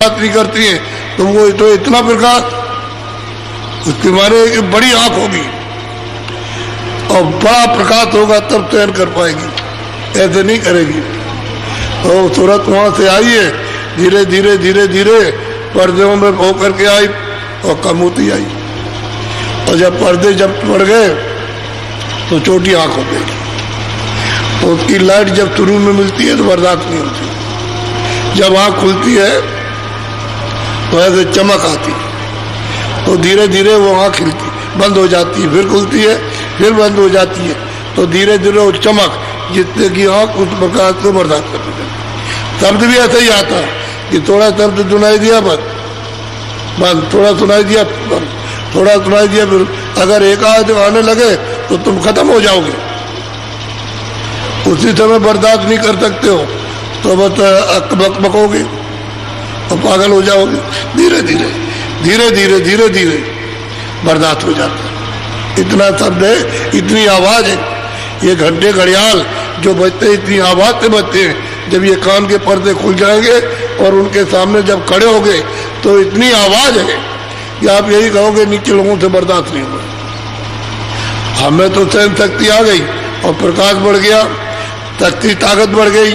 बात नहीं करती है तो वो तो इतना प्रकाश, उसके मारे एक बड़ी आंख होगी और बड़ा प्रकाश होगा तब चयन कर पाएगी, ऐसे नहीं करेगी। तो सूरत वहां से आई है, धीरे धीरे धीरे धीरे पर्दों में होकर के आई और कम होती आई, और जब पर्दे जब पड़ गए तो छोटी आंख हो गई। तो उसकी लाइट जब शुरू में मिलती है तो बर्दाश्त नहीं होती, जब आंख खुलती है तो ऐसे चमक आती, तो धीरे धीरे वो आंख खिलती बंद हो जाती है, फिर खुलती है, फिर बंद हो जाती है, तो धीरे धीरे वो चमक जितने की आंख उस प्रकाश को बर्दाश्त करती है। शब्द भी ऐसा ही आता है कि थोड़ा शब्द सुनाई दिया बंद, थोड़ा सुनाई दिया बंद, थोड़ा सुनाई दिया फिर, अगर एक आध आने लगे तो तुम खत्म हो जाओगे, उसी समय बर्दाश्त नहीं कर सकते हो तो बस बकोगे और पागल हो जाओगे। धीरे धीरे धीरे धीरे धीरे धीरे बर्दाश्त हो जाता है। इतना शब्द है, इतनी आवाज है, ये घंटे घड़ियाल जो बजते हैं इतनी आवाज से बजते हैं, जब ये कान के पर्दे खुल जाएंगे और उनके सामने जब खड़े होंगे तो इतनी आवाज है कि आप यही कहोगे नीचे लोगों से बर्दाश्त नहीं हुआ। हमें तो सहन शक्ति आ गई और प्रकाश बढ़ गया, शक्ति ताकत बढ़ गई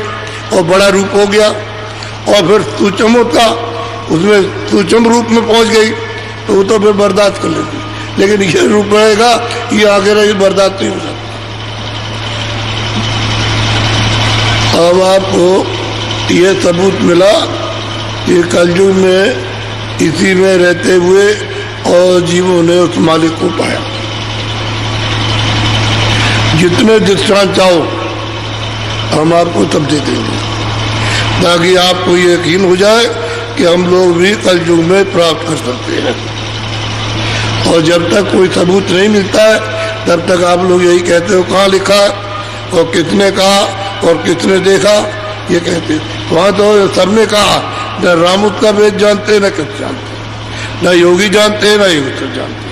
और बड़ा रूप हो गया, और फिर सूक्ष्म का उसमें सूक्ष्म रूप में पहुंच गई तो वो तो फिर बर्दाश्त कर लेगी, लेकिन ये रूप रहेगा, ये आगे रही बर्दाश्त नहीं हो सकता। अब आपको ये सबूत मिला कि कलयुग में इसी में रहते हुए और जीवों ने उस मालिक को पाया। जितने दृष्टांत चाहो हम आपको तब दे देंगे, ताकि आपको ये यकीन हो जाए कि हम लोग भी कलयुग में प्राप्त कर सकते हैं। और जब तक कोई सबूत नहीं मिलता है तब तक आप लोग यही कहते हो कहाँ लिखा है और किसने कहा और किसने देखा, ये कहते हैं। वहाँ तो सबने कहा, न रामुत का वेद जानते न कुछ जानते, न योगी जानते न योग जानते,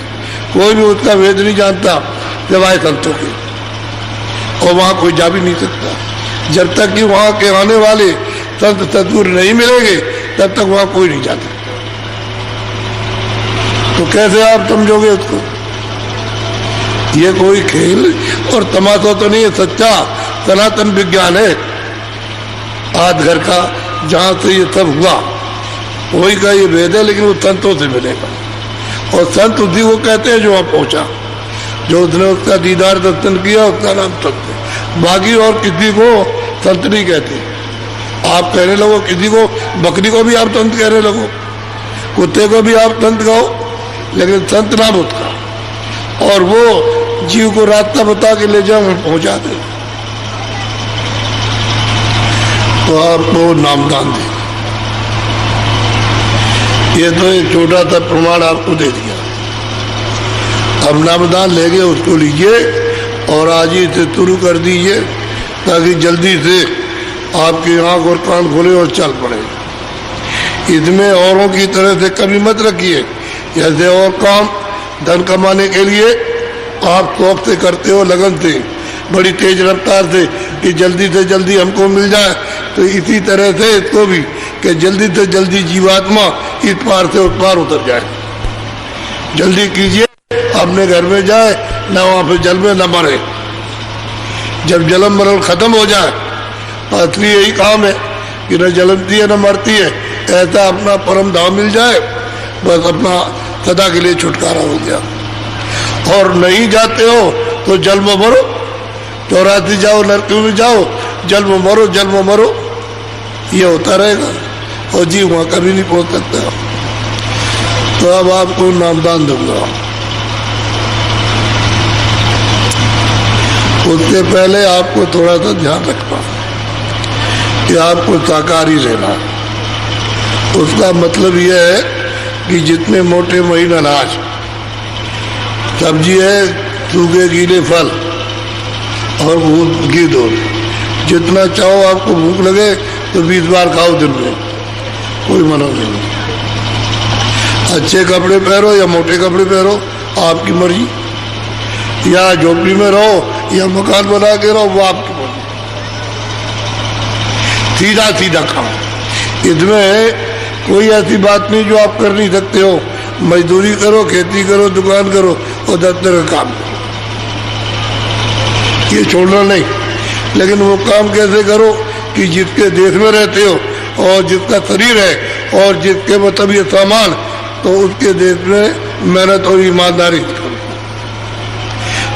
कोई भी उसका वेद नहीं जानता जवाए संतों के, और वहाँ कोई जा भी नहीं सकता। जब तक कि वहाँ के आने वाले संत सदगुरु नहीं मिलेंगे तब तक वहाँ कोई नहीं जाता। तो कैसे आप समझोगे उसको? ये कोई खेल और तमाशा तो नहीं है, सच्चा सनातन विज्ञान है आज घर का, जहाँ से ये सब हुआ वही का ये वेद है, लेकिन वो संतों से मिलेगा। और संत उसी को कहते हैं जो वहाँ पहुँचा, जो उसने उसका दीदार दर्शन किया उसका नाम संत है। बाकी और किसी को संत नहीं कहते। आप कहने लगो किसी को, बकरी को भी आप संत कहने लगो, कुत्ते को भी आप संत कहो, लेकिन संत नाम उसका, और वो जीव को रास्ता बता के ले जाओ पहुंचा दे तो आपको नामदान दे। ये तो एक छोटा सा प्रमाण आपको दे दिया। अब नामदान ले गए उसको लीजिए और आज ही से शुरू कर दीजिए, ताकि जल्दी से आपकी आंख और कान खोले और चल पड़े। इसमें औरों की तरह से कभी मत रखिए, जैसे और काम धन कमाने के लिए आप शौक से करते हो, लगन से, बड़ी तेज रफ्तार से कि जल्दी से जल्दी हमको मिल जाए, तो इसी तरह से इसको भी कि जल्दी से जल्दी जीवात्मा इस पार से उस पार उतर जाए। जल्दी कीजिए, अपने घर में जाए, न वहाँ पे जल में न मरे। जब जन्म मरण खत्म हो जाए, असली यही काम है कि न जलती है न मरती है, ऐसा अपना परम धाम मिल जाए, बस अपना सदा के लिए छुटकारा हो गया। और नहीं जाते हो तो जल में मरो, 84 जाओ, नरक में जाओ, जल में मरो, जल में मरो, ये होता रहेगा और जीव वहाँ कभी नहीं पहुँच सकता। तो अब आपको नामदान दूंगा। उससे पहले आपको थोड़ा सा ध्यान रखना कि आपको शाकाहारी रहना। उसका मतलब यह है कि जितने मोटे महीन अनाज, सब्जी है, सूखे गीले फल और घी दो, जितना चाहो, आपको भूख लगे तो 20 बार खाओ दिन में, कोई मना नहीं। अच्छे कपड़े पहनो या मोटे कपड़े पहनो, आपकी मर्जी, या झोपड़ी में रहो या मकान बना के रहो, वो आपकी मर्जी। सीधा सीधा खाओ। इसमें कोई ऐसी बात नहीं जो आप कर नहीं सकते हो। मजदूरी करो, खेती करो, दुकान करो और दफ्तर का काम करो, ये छोड़ना नहीं। लेकिन वो काम कैसे करो कि जिसके देश में रहते हो और जिसका शरीर है और जिसके मतलब ये सामान, तो उसके देश में मेहनत और ईमानदारी से करो।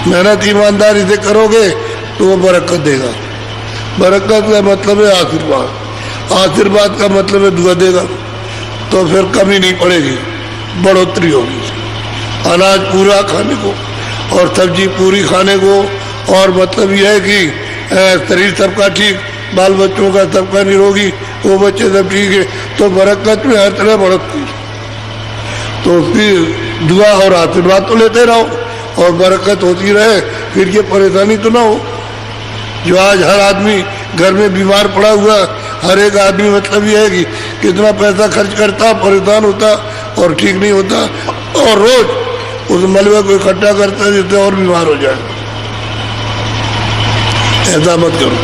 मेहनत ईमानदारी से करोगे तो वो बरकत देगा। बरकत का मतलब है आशीर्वाद। आशीर्वाद का मतलब है दुआ देगा, तो फिर कमी नहीं पड़ेगी, बढ़ोतरी होगी। अनाज पूरा खाने को और सब्जी पूरी खाने को, और मतलब यह है कि शरीर सबका ठीक, बाल बच्चों का सबका निरोगी, वो बच्चे सब ठीक है, तो बरकत में हर तरह बढ़ोतरी। तो उसकी दुआ और आशीर्वाद तो लेते रहो और बरकत होती रहे, फिर ये परेशानी तो ना हो। जो आज हर आदमी घर में बीमार पड़ा हुआ, हर एक आदमी मतलब यह है कि कितना पैसा खर्च करता, परेशान होता और ठीक नहीं होता, और रोज उस मलबे को इकट्ठा करता है जिससे और बीमार हो जाए। ऐसा मत करो,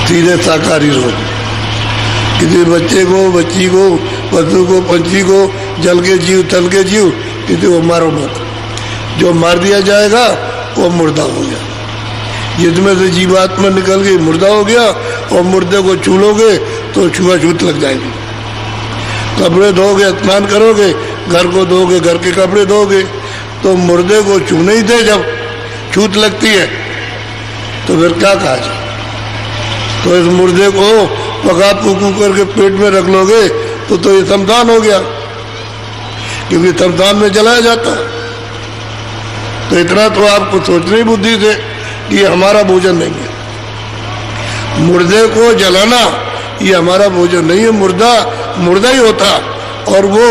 सीधे शाकाहारी रहो। किसी बच्चे को, बच्ची को, पशु को, पंछी को, जल के जीव, थल के जीव, किसी को मारो मत। जो मार दिया जाएगा वो मुर्दा हो गया। जिसमें से जीवात्मा निकल गई मुर्दा हो गया, और मुर्दे को छूलोगे तो छुआछूत लग जाएगी। कपड़े धोगे, स्नान करोगे, घर को धोगे, घर के कपड़े धोगे, तो मुर्दे को छूने ही थे। जब छूत लगती है तो फिर क्या कहा जाए। तो इस मुर्दे को पका पुकू करके पेट में रख लोगे तो ये शमशान हो गया, क्योंकि शमशान में जलाया जाता है। तो इतना तो आपको सोचनी बुद्धि से कि ये हमारा भोजन नहीं है। मुर्दे को जलाना ये हमारा भोजन नहीं है। मुर्दा मुर्दा ही होता, और वो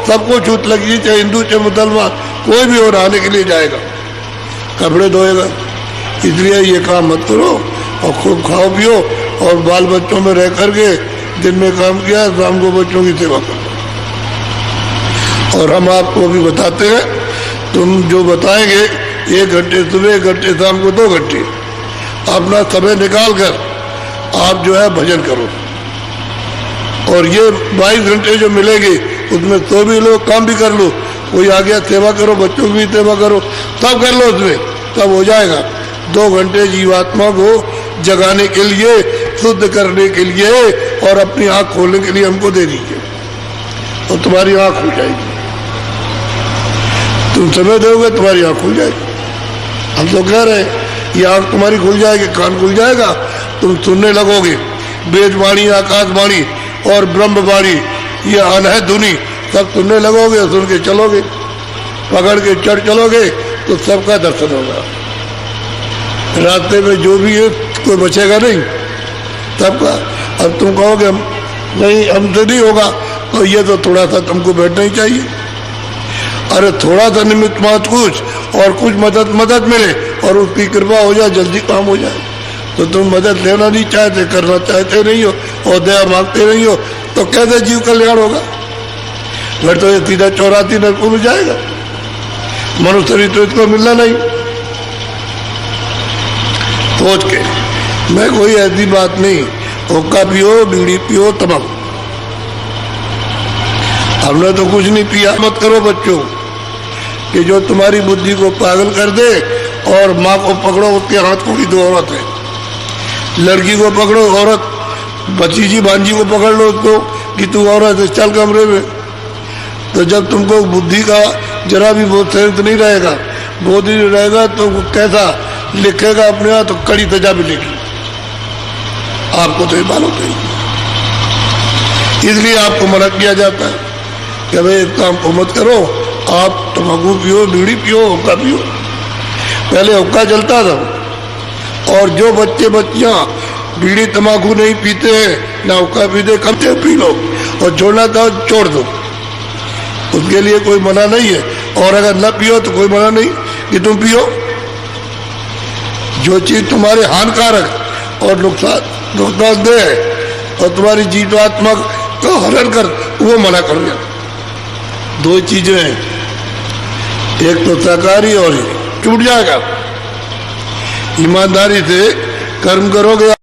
सबको छूत लगी, चाहे हिंदू चाहे मुसलमान, कोई भी हो, नहाने के लिए जाएगा, कपड़े धोएगा। इसलिए ये काम मत करो और खूब खाओ पियो, और बाल बच्चों में रह करके दिन में काम किया, शाम को बच्चों की सेवा करो। और हम आपको अभी बताते हैं, तुम जो बताएंगे 1 घंटे सुबह, 1 घंटे शाम को, 2 घंटे अपना समय निकाल कर आप जो है भजन करो। और ये 22 घंटे जो मिलेंगे उसमें तो भी लो, काम भी कर लो, कोई आ गया सेवा करो, बच्चों की भी सेवा करो, सब कर लो उसमें, तब हो जाएगा। 2 घंटे जीवात्मा को जगाने के लिए, शुद्ध करने के लिए और अपनी आंख खोलने के लिए हमको दे दीजिए, और तुम्हारी आंख खुल जाएगी। तुम समय दोगे तुम्हारी आंख खुल जाएगी। हम तो कह रहे हैं ये आंख तुम्हारी खुल जाएगी, कान खुल जाएगा, तुम सुनने लगोगे। वेदवाणी, आकाशवाणी और ब्रह्मवाणी, ये अनहद धुनी सब सुनने लगोगे, सुन के चलोगे, पकड़ के चढ़ चलोगे तो सबका दर्शन होगा। रास्ते में जो भी है कोई बचेगा नहीं, सबका। अब तुम कहोगे नहीं हमसे नहीं होगा, तो ये तो थोड़ा सा तुमको बैठना ही चाहिए। अरे थोड़ा सा निमित्त मात्र कुछ, और कुछ मदद मिले और उसकी कृपा हो जाए, जल्दी काम हो जाए। तो तुम मदद लेना नहीं चाहते, करना चाहते नहीं हो और दया मांगते नहीं हो, तो कैसे जीव कल्याण होगा। फिर तो ये सीधा 84 नरकों में जाएगा। मनुष्य शरीर तो इसको मिलना नहीं। सोच के, मैं कोई ऐसी बात नहीं, हुक्का पियो, बीड़ी पियो, तमाकू, हमने तो कुछ नहीं पिया। मत करो बच्चों कि जो तुम्हारी बुद्धि को पागल कर दे। और माँ को पकड़ो, उसके हाथ को भी 2 औरत है। लड़की को पकड़ो, औरत, भतीजी भांजी को पकड़ लो उसको कि तू औरत है, चल कमरे में। तो जब तुमको बुद्धि का जरा भी बहुत सेंस नहीं रहेगा, बोध नहीं रहेगा, तो कैसा लिखेगा अपने आप, तो कड़ी सजा मिलेगी। आपको तो ये मालूम नहीं, इसलिए आपको मना किया जाता है कि भाई इस काम को मत करो, आप तम्बाकू पियो, बीड़ी पियो, हुक्का पियो। पहले हुक्का जलता था, और जो बच्चे बच्चियां बीड़ी तम्बाकू नहीं पीते हैं, ना हुक्का पीते, कम से पी लो, और छोड़ना था छोड़ दो, उसके लिए कोई मना नहीं है। और अगर न पियो तो कोई मना नहीं कि तुम पियो। जो चीज तुम्हारे हानिकारक और नुकसानदेह है और तुम्हारी जीवात्मक को हरण कर, वो मना कर दिया। 2 चीजें हैं, एक तो शाकाहारी और छूट जाएगा। ईमानदारी से कर्म करोगे।